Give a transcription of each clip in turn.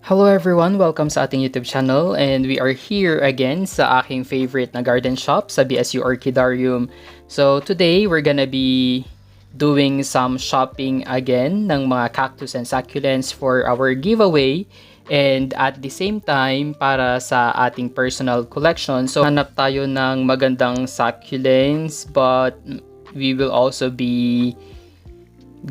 Hello everyone! Welcome sa ating YouTube channel and we are here again sa aking favorite na garden shop sa BSU Orchidarium. So today we're gonna be doing some shopping again ng mga cactus and succulents for our giveaway and at the same time para sa ating personal collection. So hanap tayo ng magandang succulents but we will also be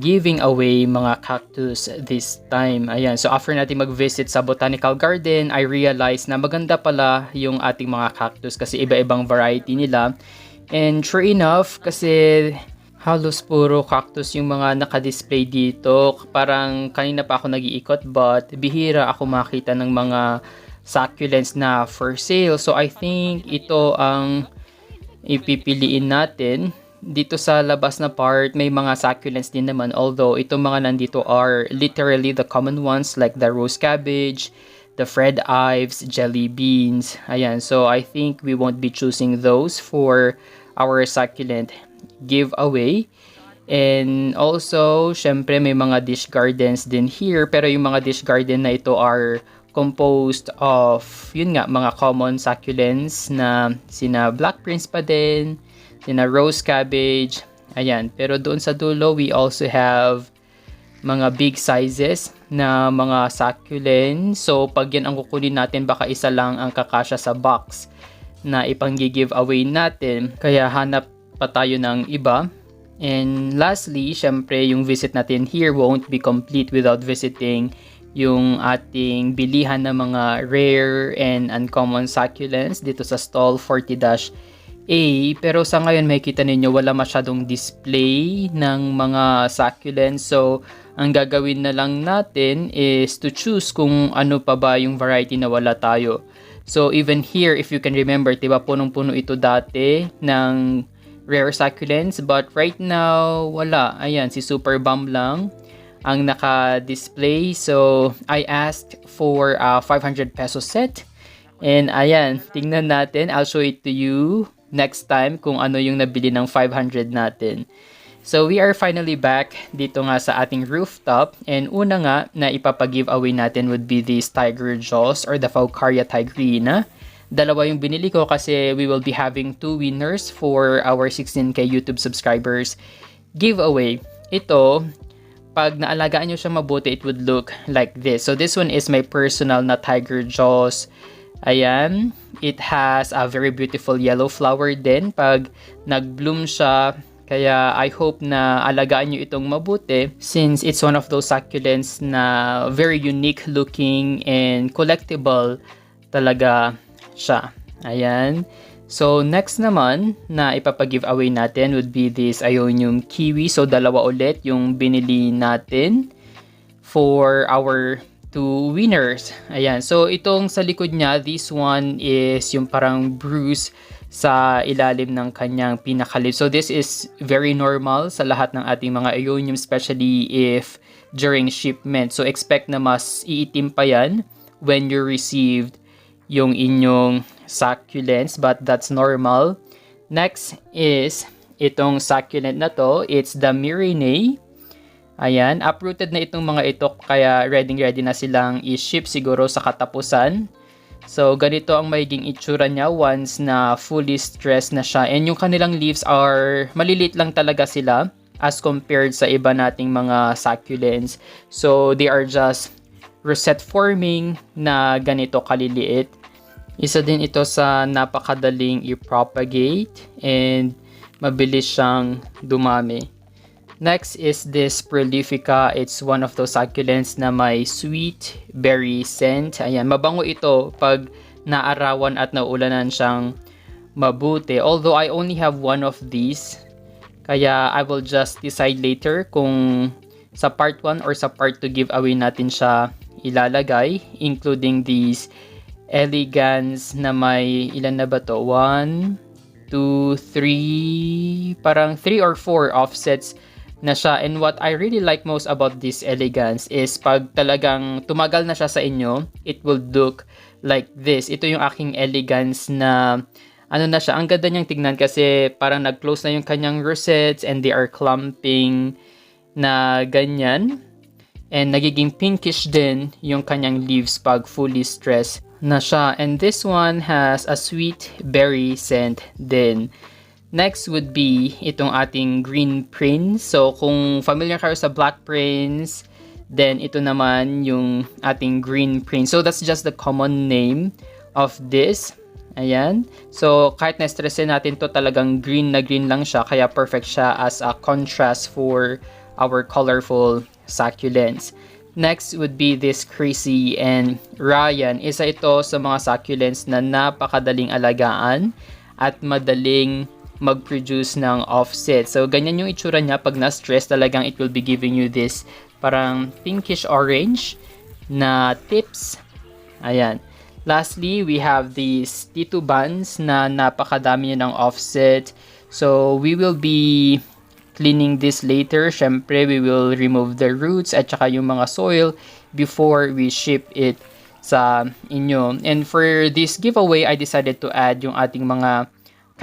giving away mga cactus this time. Ayan, so after natin mag-visit sa botanical garden, I realized na maganda pala yung ating mga cactus kasi iba-ibang variety nila. And sure enough, kasi halos puro cactus yung mga naka-display dito. Parang kanina pa ako nag-iikot but bihira ako makita ng mga succulents na for sale. So I think ito ang ipipiliin natin. Dito sa labas na part, may mga succulents din naman. Although, itong mga nandito are literally the common ones like the rose cabbage, the Fred Ives, jelly beans. Ayan, so I think we won't be choosing those for our succulent giveaway. And also, syempre may mga dish gardens din here. Pero yung mga dish garden na ito are composed of, yun nga, mga common succulents na sina Black Prince pa din, sina rose cabbage. Ayan. Pero doon sa dulo, we also have mga big sizes na mga succulents. So, pag yan ang kukunin natin, baka isa lang ang kakasya sa box na ipang-give away natin. Kaya hanap pa tayo ng iba. And lastly, syempre, yung visit natin here won't be complete without visiting yung ating bilihan ng mga rare and uncommon succulents dito sa stall 40-A. Pero sa ngayon makikita ninyo wala masyadong display ng mga succulents. So, ang gagawin na lang natin is to choose kung ano pa ba yung variety na wala tayo. So, even here, if you can remember, diba punong-puno ito dati ng rare succulents. But right now, wala. Ayan, si Super Bomb lang ang naka-display. So, I asked for a 500 peso set. And ayan, tingnan natin. I'll show it to you next time kung ano yung nabili ng 500 natin. So, we are finally back dito nga sa ating rooftop. And una nga na ipapag-giveaway natin would be these Tiger Jaws or the Faucaria tigrina. Dalawa yung binili ko kasi we will be having 2 winners for our 16K YouTube subscribers giveaway. Ito, pag naalagaan nyo siya mabuti, it would look like this. So, this one is my personal na Tiger Jaws. Ayan, it has a very beautiful yellow flower din pag nag-bloom siya. Kaya I hope na alagaan nyo itong mabuti since it's one of those succulents na very unique looking and collectible talaga siya. Ayan. So, next naman na ipapag-giveaway natin would be this Ionium Kiwi. So, dalawa ulit yung binili natin for our 2 winners. Ayan. So, itong sa likod niya, this one is yung parang bruise sa ilalim ng kanyang pinakalip. So, this is very normal sa lahat ng ating mga Ionium, especially if during shipment. So, expect na mas iitim pa yan when you received yung inyong succulents, but that's normal. Next is itong succulent na to. It's the Myrinae. Ayan, uprooted na itong mga ito kaya ready na silang i-ship siguro sa katapusan. So, ganito ang magiging itsura niya once na fully stressed na siya. And yung kanilang leaves are maliliit lang talaga sila as compared sa iba nating mga succulents. So, they are just rosette forming na ganito kaliliit. Isa din ito sa napakadaling i-propagate and mabilis siyang dumami. Next is this Prolifica. It's one of those succulents na may sweet berry scent. Ayan, mabango ito pag naarawan at naulanan siyang mabuti. Although I only have one of these, kaya I will just decide later kung sa part 1 or sa part 2 giveaway natin siya ilalagay, including these elegans na may ilan na ba to? 1, 2, 3, parang 3 or 4 offsets na siya. And what I really like most about this elegance is pag talagang tumagal na siya sa inyo, it will look like this. Ito yung aking elegance na ano na siya. Ang ganda niyang tignan kasi parang nag-close na yung kanyang rosettes and they are clumping na ganyan. And nagiging pinkish din yung kanyang leaves pag fully stressed na siya. And this one has a sweet berry scent din. Next would be itong ating green prince. So kung familiar kayo sa black prince, then ito naman yung ating green prince. So that's just the common name of this. Ayan. So kahit na-stressin natin to, talagang green na green lang siya. Kaya perfect siya as a contrast for our colorful succulents. Next would be this Crazy and Ryan. Isa ito sa mga succulents na napakadaling alagaan at madaling mag-produce ng offset. So ganyan yung itsura niya pag na-stress, talagang it will be giving you this parang pinkish orange na tips. Ayan. Lastly, we have these titubans na napakadami niya ng offset. So we will be cleaning this later. Syempre, we will remove the roots at saka yung mga soil before we ship it sa inyo. And for this giveaway, I decided to add yung ating mga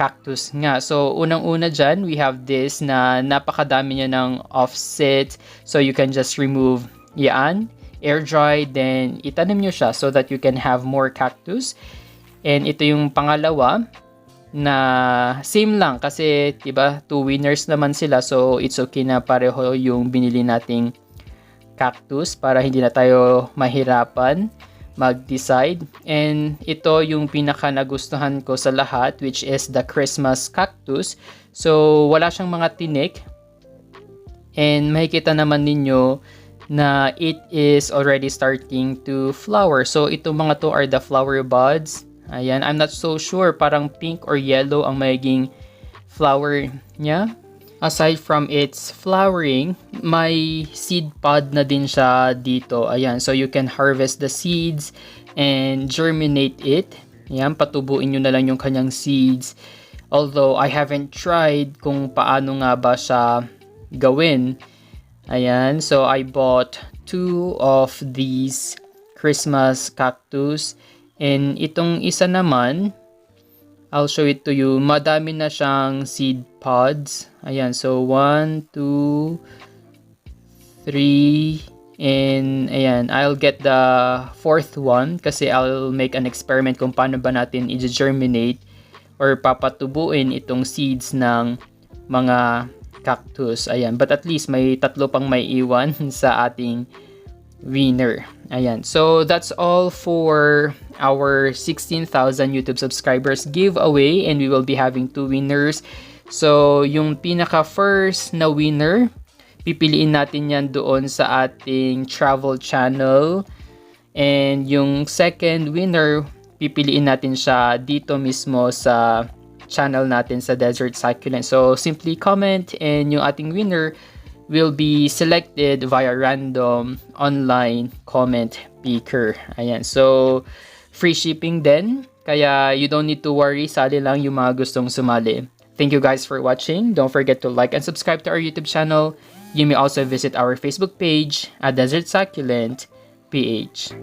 cactus nga. So, unang-una dyan, we have this na napakadami niya ng offset. So, you can just remove yan, air dry, then itanim nyo siya so that you can have more cactus. And ito yung pangalawa, na same lang kasi 'di ba, 2 winners naman sila, so it's okay na pareho yung binili nating cactus para hindi na tayo mahirapan mag-decide. And ito yung pinaka nagustuhan ko sa lahat, which is the Christmas cactus. So wala siyang mga tinik, and makikita naman ninyo na it is already starting to flower. So itong mga to are the flower buds. Ayan, I'm not so sure, parang pink or yellow ang magiging flower niya. Aside from its flowering, may seed pod na din siya dito. Ayan, so you can harvest the seeds and germinate it. Ayan, patubuin nyo na lang yung kanyang seeds. Although, I haven't tried kung paano nga ba siya gawin. Ayan, so I bought 2 of these Christmas cactus. And itong isa naman, I'll show it to you. Madami na siyang seed pods. Ayan, so 1, 2, 3, and ayan, I'll get the 4th one kasi I'll make an experiment kung paano ba natin i-germinate or papatubuin itong seeds ng mga cactus. Ayan, but at least may 3 pang may iwan sa ating winner. Ayan. So that's all for our 16,000 YouTube subscribers giveaway, and we will be having 2 winners. So yung pinaka first na winner, pipiliin natin yan doon sa ating travel channel, and yung second winner, pipiliin natin siya dito mismo sa channel natin sa Desert Succulent. So simply comment, and yung ating winner will be selected via random online comment picker. Ayan. So, free shipping din. Kaya you don't need to worry. Sali lang yung mga gustong sumali. Thank you guys for watching. Don't forget to like and subscribe to our YouTube channel. You may also visit our Facebook page at Desert Succulent PH.